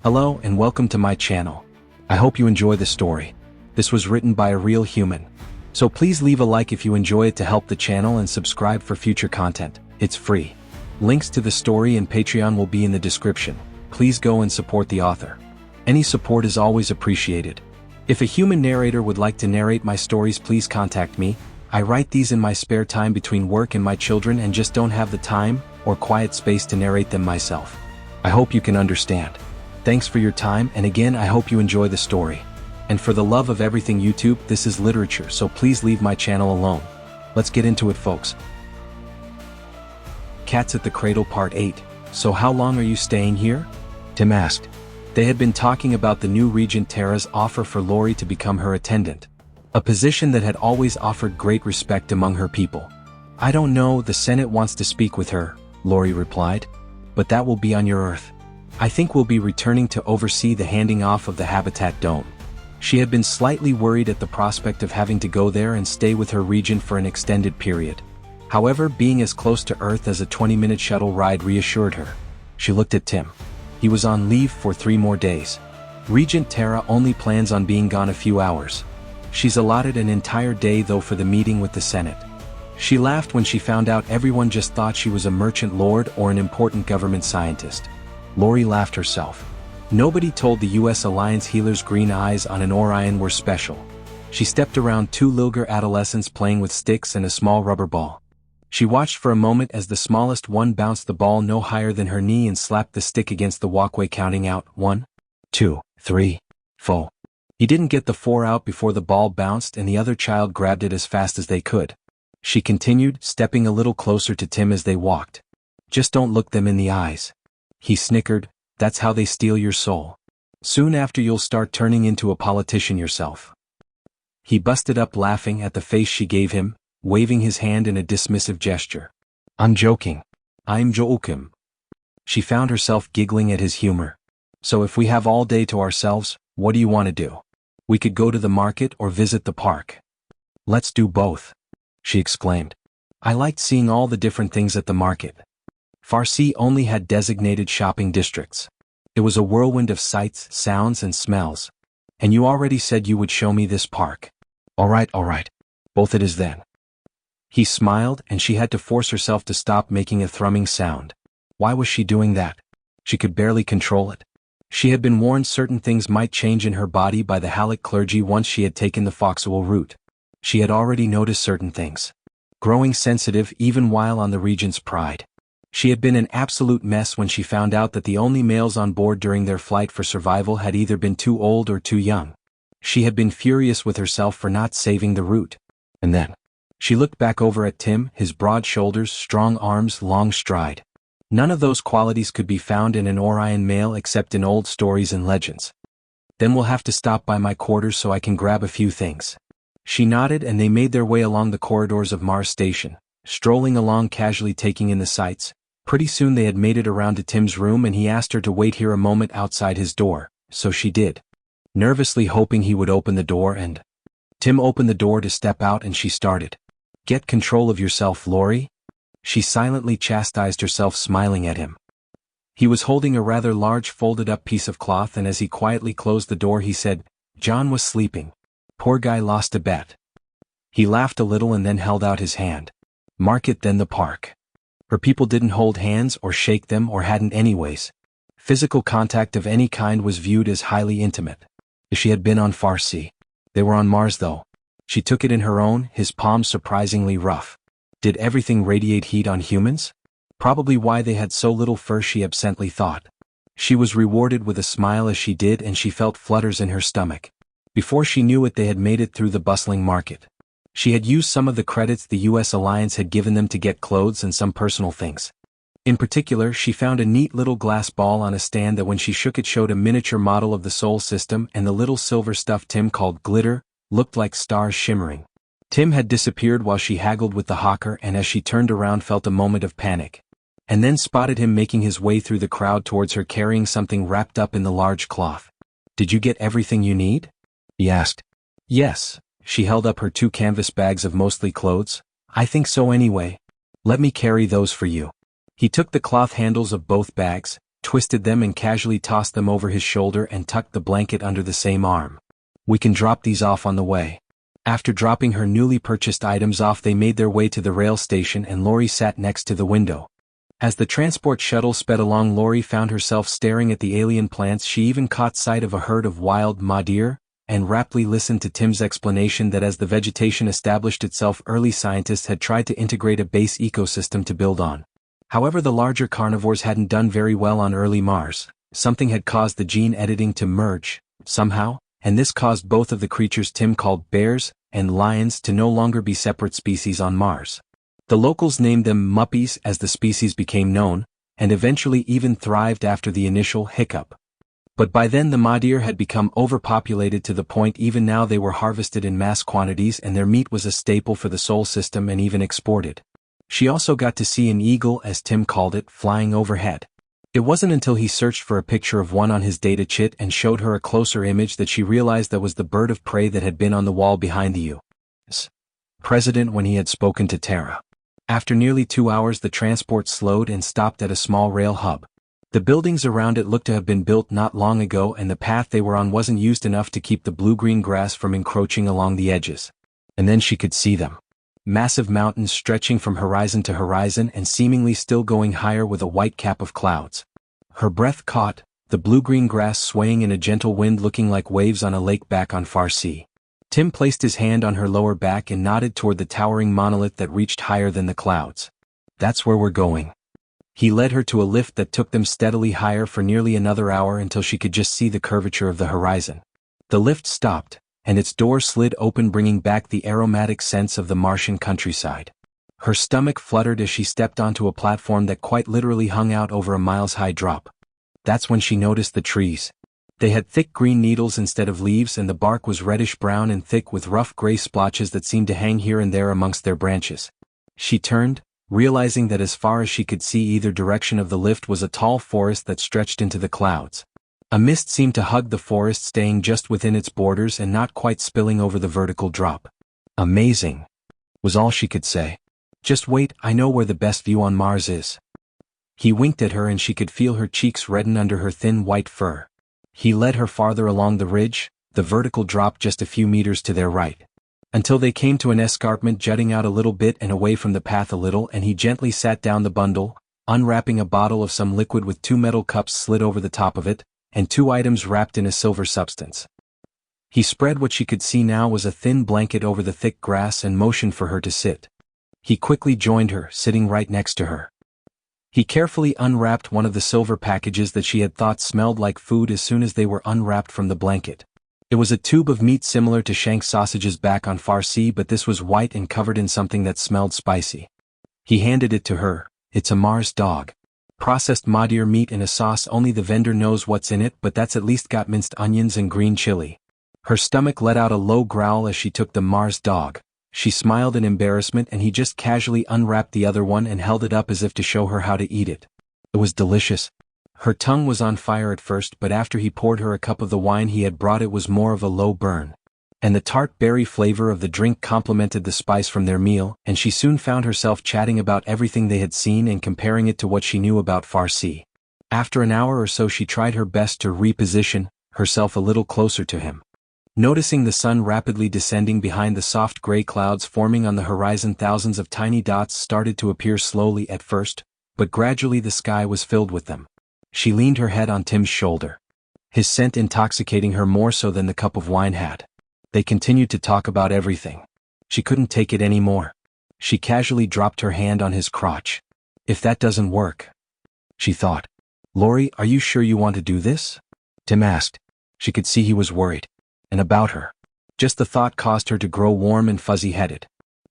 Hello and welcome to my channel. I hope you enjoy the story. This was written by a real human. So please leave a like if you enjoy it to help the channel and subscribe for future content. It's free. Links to the story and Patreon will be in the description. Please go and support the author. Any support is always appreciated. If a human narrator would like to narrate my stories, please contact me. I write these in my spare time between work and my children and just don't have the time or quiet space to narrate them myself. I hope you can understand. Thanks for your time, and again I hope you enjoy the story. And for the love of everything YouTube, this is literature, so please leave my channel alone. Let's get into it, folks. Cats at the Cradle Part 8. So how long are you staying here? Tim asked. They had been talking about the new Regent Tara's offer for Lori to become her attendant. A position that had always offered great respect among her people. I don't know, the Senate wants to speak with her, Lori replied. But that will be on your Earth. I think we'll be returning to oversee the handing off of the Habitat Dome. She had been slightly worried at the prospect of having to go there and stay with her regent for an extended period. However, being as close to Earth as a 20-minute shuttle ride reassured her. She looked at Tim. He was on leave for 3 more days. Regent Tara only plans on being gone a few hours. She's allotted an entire day though for the meeting with the Senate. She laughed when she found out everyone just thought she was a merchant lord or an important government scientist. Lori laughed herself. Nobody told the US Alliance healer's green eyes on an Orion were special. She stepped around 2 Lilger adolescents playing with sticks and a small rubber ball. She watched for a moment as the smallest one bounced the ball no higher than her knee and slapped the stick against the walkway, counting out 1, 2, 3, 4. He didn't get the 4 out before the ball bounced and the other child grabbed it as fast as they could. She continued, stepping a little closer to Tim as they walked. Just don't look them in the eyes. He snickered. That's how they steal your soul. Soon after you'll start turning into a politician yourself. He busted up laughing at the face she gave him, waving his hand in a dismissive gesture. I'm joking. I'm joking. She found herself giggling at his humor. So if we have all day to ourselves, what do you want to do? We could go to the market or visit the park. Let's do both, she exclaimed. I liked seeing all the different things at the market. Farsi only had designated shopping districts. It was a whirlwind of sights, sounds, and smells. And you already said you would show me this park. All right. Both it is then. He smiled, and she had to force herself to stop making a thrumming sound. Why was she doing that? She could barely control it. She had been warned certain things might change in her body by the Halleck clergy once she had taken the Foxwell route. She had already noticed certain things. Growing sensitive even while on the Regent's Pride. She had been an absolute mess when she found out that the only males on board during their flight for survival had either been too old or too young. She had been furious with herself for not saving the route. And then, she looked back over at Tim, his broad shoulders, strong arms, long stride. None of those qualities could be found in an Orion male except in old stories and legends. Then we'll have to stop by my quarters so I can grab a few things. She nodded and they made their way along the corridors of Mars Station, strolling along casually taking in the sights. Pretty soon they had made it around to Tim's room and he asked her to wait here a moment outside his door, so she did. Nervously hoping he would open the door and... Tim opened the door to step out and she started. Get control of yourself, Lori. She silently chastised herself, smiling at him. He was holding a rather large folded-up piece of cloth and as he quietly closed the door he said, John was sleeping. Poor guy lost a bet. He laughed a little and then held out his hand. Market then the park. Her people didn't hold hands or shake them or hadn't anyways. Physical contact of any kind was viewed as highly intimate. She had been on Farsi. They were on Mars though. She took it in her own, his palms surprisingly rough. Did everything radiate heat on humans? Probably why they had so little fur, she absently thought. She was rewarded with a smile as she did and she felt flutters in her stomach. Before she knew it they had made it through the bustling market. She had used some of the credits the US Alliance had given them to get clothes and some personal things. In particular, she found a neat little glass ball on a stand that when she shook it showed a miniature model of the Sol system, and the little silver stuff Tim called glitter looked like stars shimmering. Tim had disappeared while she haggled with the hawker and as she turned around felt a moment of panic. And then spotted him making his way through the crowd towards her carrying something wrapped up in the large cloth. Did you get everything you need? He asked. Yes. She held up her 2 canvas bags of mostly clothes. I think so anyway. Let me carry those for you. He took the cloth handles of both bags, twisted them and casually tossed them over his shoulder and tucked the blanket under the same arm. "We can drop these off on the way." After dropping her newly purchased items off, they made their way to the rail station and Lori sat next to the window. As the transport shuttle sped along, Lori found herself staring at the alien plants. She even caught sight of a herd of wild deer, and raptly listened to Tim's explanation that as the vegetation established itself, early scientists had tried to integrate a base ecosystem to build on. However, the larger carnivores hadn't done very well on early Mars. Something had caused the gene editing to merge, somehow, and this caused both of the creatures Tim called bears and lions to no longer be separate species on Mars. The locals named them muppies as the species became known, and eventually even thrived after the initial hiccup. But by then the deer had become overpopulated to the point even now they were harvested in mass quantities and their meat was a staple for the Sol system and even exported. She also got to see an eagle, as Tim called it, flying overhead. It wasn't until he searched for a picture of one on his data chit and showed her a closer image that she realized that was the bird of prey that had been on the wall behind the U.S. president when he had spoken to Tara. After nearly 2 hours, the transport slowed and stopped at a small rail hub. The buildings around it looked to have been built not long ago, and the path they were on wasn't used enough to keep the blue-green grass from encroaching along the edges. And then she could see them. Massive mountains stretching from horizon to horizon and seemingly still going higher with a white cap of clouds. Her breath caught, the blue-green grass swaying in a gentle wind looking like waves on a lake back on far sea. Tim placed his hand on her lower back and nodded toward the towering monolith that reached higher than the clouds. "That's where we're going." He led her to a lift that took them steadily higher for nearly another hour until she could just see the curvature of the horizon. The lift stopped, and its door slid open, bringing back the aromatic scents of the Martian countryside. Her stomach fluttered as she stepped onto a platform that quite literally hung out over a miles-high drop. That's when she noticed the trees. They had thick green needles instead of leaves, and the bark was reddish-brown and thick with rough gray splotches that seemed to hang here and there amongst their branches. She turned, realizing that as far as she could see either direction of the lift was a tall forest that stretched into the clouds. A mist seemed to hug the forest, staying just within its borders and not quite spilling over the vertical drop. "Amazing," was all she could say. "Just wait, I know where the best view on Mars is." He winked at her and she could feel her cheeks redden under her thin white fur. He led her farther along the ridge, the vertical drop just a few meters to their right, until they came to an escarpment jutting out a little bit and away from the path a little, and he gently sat down the bundle, unwrapping a bottle of some liquid with 2 metal cups slid over the top of it, and 2 items wrapped in a silver substance. He spread what she could see now was a thin blanket over the thick grass and motioned for her to sit. He quickly joined her, sitting right next to her. He carefully unwrapped one of the silver packages that she had thought smelled like food as soon as they were unwrapped from the blanket. It was a tube of meat similar to shank sausages back on far sea, but this was white and covered in something that smelled spicy. He handed it to her. "It's a Mars dog. Processed deer meat in a sauce, only the vendor knows what's in it, but that's at least got minced onions and green chili." Her stomach let out a low growl as she took the Mars dog. She smiled in embarrassment and he just casually unwrapped the other one and held it up as if to show her how to eat it. It was delicious. Her tongue was on fire at first, but after he poured her a cup of the wine he had brought, it was more of a low burn. And the tart berry flavor of the drink complemented the spice from their meal, and she soon found herself chatting about everything they had seen and comparing it to what she knew about far sea. After an hour or so she tried her best to reposition herself a little closer to him. Noticing the sun rapidly descending behind the soft gray clouds forming on the horizon, thousands of tiny dots started to appear slowly at first, but gradually the sky was filled with them. She leaned her head on Tim's shoulder, his scent intoxicating her more so than the cup of wine had. They continued to talk about everything. She couldn't take it anymore. She casually dropped her hand on his crotch. "If that doesn't work," she thought. "Lori, are you sure you want to do this?" Tim asked. She could see he was worried. And about her. Just the thought caused her to grow warm and fuzzy-headed.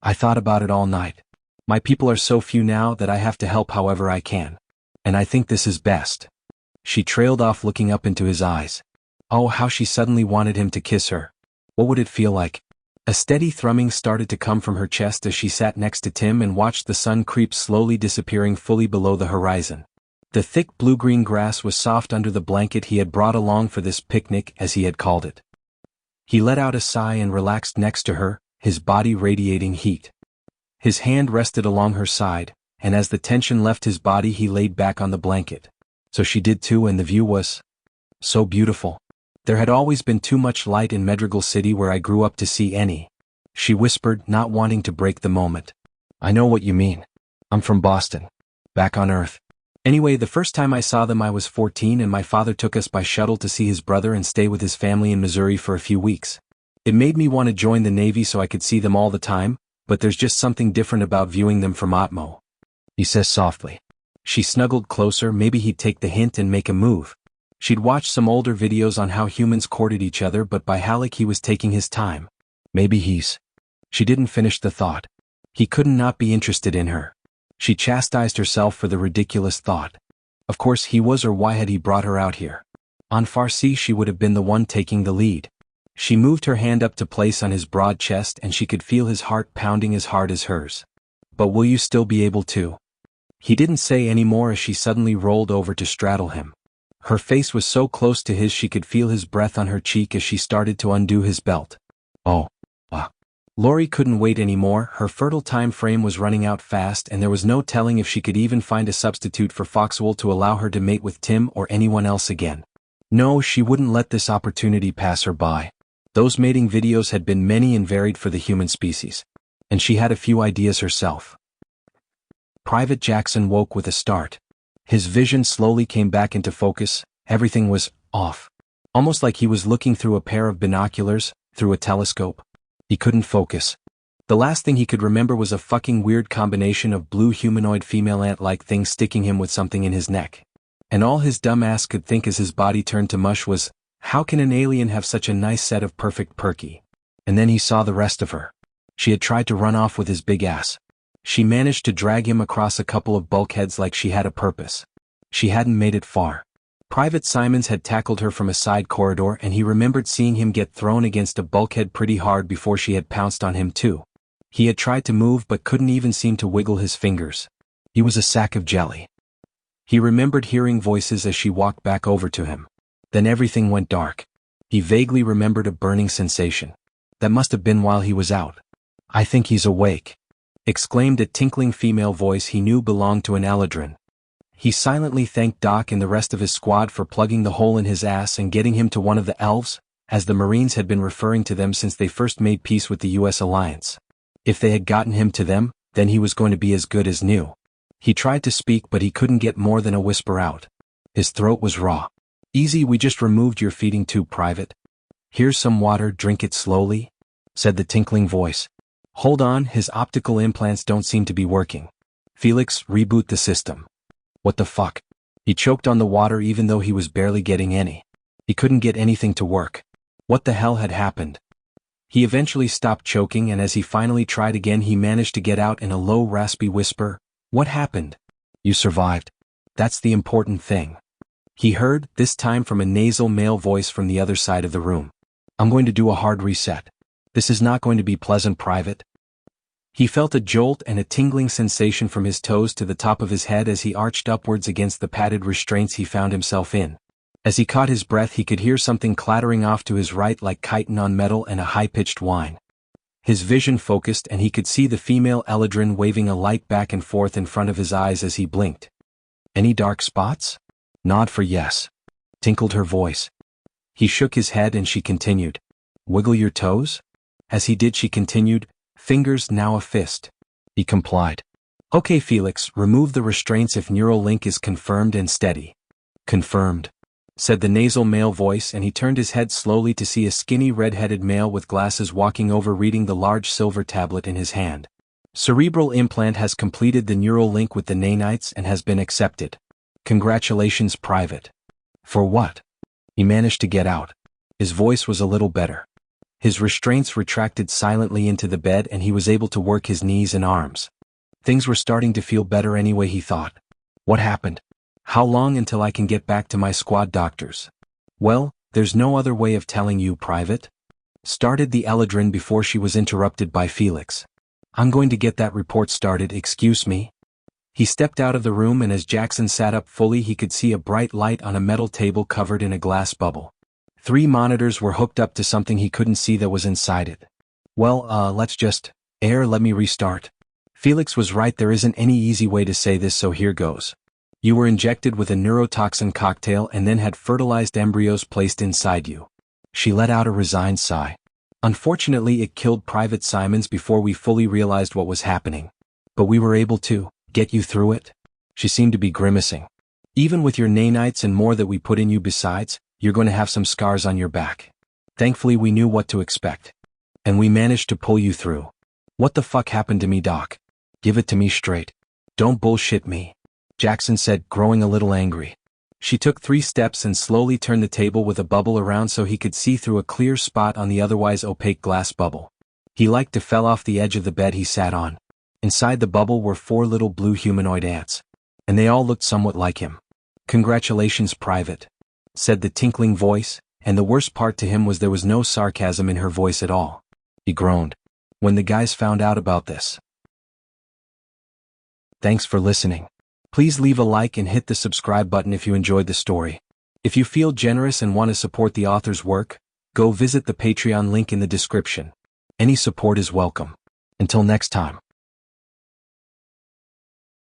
"I thought about it all night. My people are so few now that I have to help however I can. And I think this is best." She trailed off, looking up into his eyes. Oh, how she suddenly wanted him to kiss her. What would it feel like? A steady thrumming started to come from her chest as she sat next to Tim and watched the sun creep slowly, disappearing fully below the horizon. The thick blue-green grass was soft under the blanket he had brought along for this picnic, as he had called it. He let out a sigh and relaxed next to her, his body radiating heat. His hand rested along her side, and as the tension left his body he laid back on the blanket. So she did too, and the view was so beautiful. There had always been too much light in Madrigal City where I grew up to see any. She whispered, not wanting to break the moment. I know what you mean. I'm from Boston. Back on Earth. Anyway, the first time I saw them I was 14 and my father took us by shuttle to see his brother and stay with his family in Missouri for a few weeks. It made me want to join the Navy so I could see them all the time, but there's just something different about viewing them from Atmo. He says softly. She snuggled closer, maybe he'd take the hint and make a move. She'd watched some older videos on how humans courted each other, but by Halleck he was taking his time. Maybe he's... She didn't finish the thought. He couldn't not be interested in her. She chastised herself for the ridiculous thought. Of course he was, or why had he brought her out here? On Farsi she would have been the one taking the lead. She moved her hand up to place on his broad chest and she could feel his heart pounding as hard as hers. But will you still be able to? He didn't say any more as she suddenly rolled over to straddle him. Her face was so close to his she could feel his breath on her cheek as she started to undo his belt. Oh. Lori couldn't wait anymore, her fertile time frame was running out fast and there was no telling if she could even find a substitute for Foxwell to allow her to mate with Tim or anyone else again. No, she wouldn't let this opportunity pass her by. Those mating videos had been many and varied for the human species. And she had a few ideas herself. Private Jackson woke with a start. His vision slowly came back into focus, everything was off. Almost like he was looking through a pair of binoculars, through a telescope. He couldn't focus. The last thing he could remember was a fucking weird combination of blue humanoid female ant-like things sticking him with something in his neck. And all his dumb ass could think as his body turned to mush was, how can an alien have such a nice set of perfect perky? And then he saw the rest of her. She had tried to run off with his big ass. She managed to drag him across a couple of bulkheads like she had a purpose. She hadn't made it far. Private Simons had tackled her from a side corridor and he remembered seeing him get thrown against a bulkhead pretty hard before she had pounced on him too. He had tried to move but couldn't even seem to wiggle his fingers. He was a sack of jelly. He remembered hearing voices as she walked back over to him. Then everything went dark. He vaguely remembered a burning sensation. That must have been while he was out. I think he's awake, exclaimed a tinkling female voice he knew belonged to an Eladrin. He silently thanked Doc and the rest of his squad for plugging the hole in his ass and getting him to one of the elves, as the Marines had been referring to them since they first made peace with the U.S. alliance. If they had gotten him to them, then he was going to be as good as new. He tried to speak but he couldn't get more than a whisper out. His throat was raw. Easy, we just removed your feeding tube, Private. Here's some water, drink it slowly, said the tinkling voice. Hold on, his optical implants don't seem to be working. Felix, reboot the system. What the fuck? He choked on the water even though he was barely getting any. He couldn't get anything to work. What the hell had happened? He eventually stopped choking and as he finally tried again he managed to get out in a low raspy whisper, what happened? You survived. That's the important thing. He heard, this time from a nasal male voice from the other side of the room. I'm going to do a hard reset. This is not going to be pleasant, Private. He felt a jolt and a tingling sensation from his toes to the top of his head as he arched upwards against the padded restraints he found himself in. As he caught his breath he could hear something clattering off to his right like chitin on metal and a high-pitched whine. His vision focused and he could see the female Eladrin waving a light back and forth in front of his eyes as he blinked. Any dark spots? Nod for yes, tinkled her voice. He shook his head and she continued. Wiggle your toes? As he did she continued, fingers now a fist. He complied. Okay Felix, remove the restraints if neural link is confirmed and steady. Confirmed, said the nasal male voice and he turned his head slowly to see a skinny red-headed male with glasses walking over reading the large silver tablet in his hand. Cerebral implant has completed the neural link with the nanites and has been accepted. Congratulations, Private. For what? He managed to get out. His voice was a little better. His restraints retracted silently into the bed and he was able to work his knees and arms. Things were starting to feel better anyway, he thought. What happened? How long until I can get back to my squad doctors? Well, there's no other way of telling you, Private. Started the Eladrin before she was interrupted by Felix. I'm going to get that report started, excuse me. He stepped out of the room and as Jackson sat up fully he could see a bright light on a metal table covered in a glass bubble. 3 monitors were hooked up to something he couldn't see that was inside it. Well, let's just... let me restart. Felix was right, there isn't any easy way to say this, so here goes. You were injected with a neurotoxin cocktail and then had fertilized embryos placed inside you. She let out a resigned sigh. Unfortunately, it killed Private Simons before we fully realized what was happening. But we were able to get you through it. She seemed to be grimacing. Even with your nanites and more that we put in you besides, you're going to have some scars on your back. Thankfully we knew what to expect. And we managed to pull you through. What the fuck happened to me, Doc? Give it to me straight. Don't bullshit me. Jackson said, growing a little angry. She took 3 steps and slowly turned the table with a bubble around so he could see through a clear spot on the otherwise opaque glass bubble. He liked to fell off the edge of the bed he sat on. Inside the bubble were 4 little blue humanoid ants. And they all looked somewhat like him. Congratulations, Private, said the tinkling voice, and the worst part to him was there was no sarcasm in her voice at all. He groaned. When the guys found out about this. Thanks for listening. Please leave a like and hit the subscribe button if you enjoyed the story. If you feel generous and want to support the author's work, go visit the Patreon link in the description. Any support is welcome. Until next time.